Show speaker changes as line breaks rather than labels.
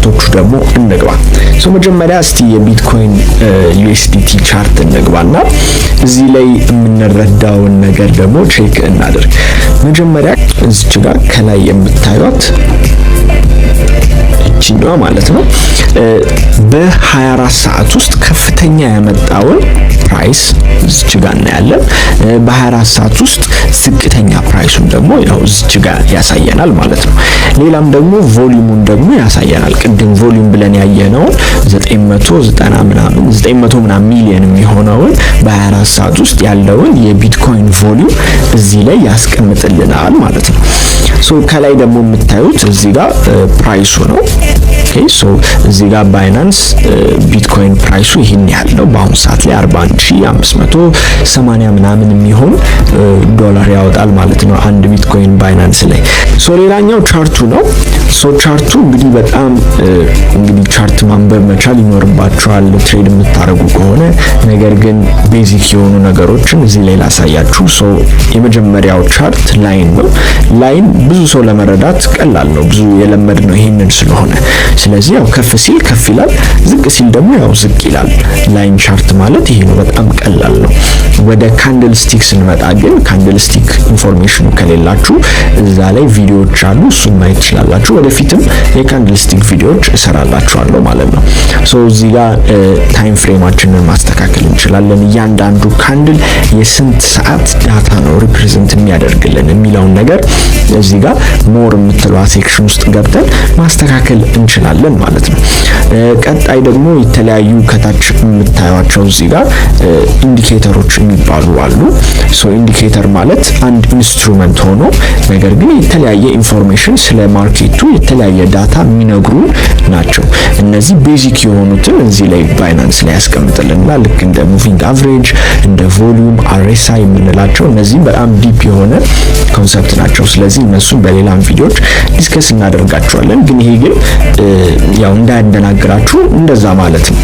ቻርቶቹ ደግሞ እንግባ። መጀመሪያ እስቲ የቢትኮይን USDT ቻርት እንግባና እዚህ ላይ የምንረዳውን ነገር ደግሞ ቼክ እናድርግ። መጀመሪያ እዚህ ጋር ከላይ የምታዩት እቺኛዋ ማለት ነው በ24 ሰዓት ውስጥ ከፍተኛ ያመጣውን ፕራይስ እዚህ ጋር እናያለን። በ24 ሰዓት ውስጥ ዝቅተኛ ፕራይሱን ደግሞ ያው እዚህ ጋር ያሳየናል ማለት ነው። ሌላም ደግሞ ቮሊዩሙን ደግሞ ያሳየናል። ቅድም ቮሊዩም ብለን ያየነው 900 ምናምን ሚሊዮን የሚሆነውን በ24 ሰዓት ውስጥ ያለውን የቢትኮይን ቮሊዩም እዚህ ላይ ያስቀምጥልናል ማለት ነው። ከላይ ደግሞ የምታዩት እዚህ ጋር ፕራይሱ ነው። ኦኬ እዚህ ጋር ባይናንስ ቢትኮይን ፕራይሱ ይሄን ያለው በአሁን ሰዓት ላይ 41580 ምናምን የሚሆን ዶላር ያወጣል ማለት ነው አንድ ቢትኮይን ባይናንስ ላይ። ሌላኛው ቻርቱ ነው። ቻርቱ እንግዲህ በጣም እንግዲህ ቻርት ማንበብ መቻል ይኖርባችኋል ትሬድ የምታደርጉ ከሆነ። ነገር ግን ቤዚክ የሆኑ ነገሮችን እዚህ ላይ ላሳያችሁ። የመጀመሪያው ቻርት ላይን ነው። ላይን ብዙ ሰው ለመረዳት ቀላል ነው፣ ብዙ የለመድ ነው ይሄንን ስለሆነ። ስለዚህ ያው ከፍ ሲል ከፍ ይላል፣ ዝቅ ሲል ደግሞ ያው ዝቅ ይላል። ላይን ቻርት ማለት ይሄ ነው፣ በጣም ቀላል ነው። ወደ ካንድል ስቲክ ስንመጣ ግን ካንድል ስቲክ ኢንፎርሜሽኑ ከሌላችሁ እዛ ላይ ቪዲዮዎች አሉ፣ እሱን ማየት ትችላላችሁ። ወደፊትም የካንድል ስቲክ ቪዲዮዎች እሰራላችኋለሁ ማለት ነው። እዚህ ጋር ታይም ፍሬማችንን ማስተካከል እንችላለን። እያንዳንዱ ካንድል የስንት ሰዓት ዳታ ነው ሪፕሬዘንት የሚያደርግልን የሚለውን ነገር እዚህ ጋር ሞር የምትለዋ ሴክሽን ውስጥ ገብተን ማስተካከል እንችላለን ማለት ነው። ቀጣይ ደግሞ የተለያዩ ከታች የምታዩቸው እዚህ ጋር ኢንዲኬተሮች የሚባሉ አሉ። ኢንዲኬተር ማለት አንድ ኢንስትሩመንት ሆኖ ነገር ግን የተለያየ ኢንፎርሜሽን ስለ ማርኬቱ የተለያየ ዳታ የሚነግሩን ናቸው። እነዚህ ቤዚክ የሆኑትን እዚህ ላይ ባይናንስ ላይ ያስቀምጥልንና ልክ እንደ ሙቪንግ አቨሬጅ፣ እንደ ቮሊዩም፣ RSI የምንላቸው እነዚህ በጣም ዲፕ የሆነ ኮንሰፕት ናቸው። ስለዚህ እነሱን በሌላም ቪዲዮዎች ዲስከስ እናደርጋቸዋለን። ግን ይሄ ግን ያው እንዳያደናግራችሁ እንደዛ ማለት ነው።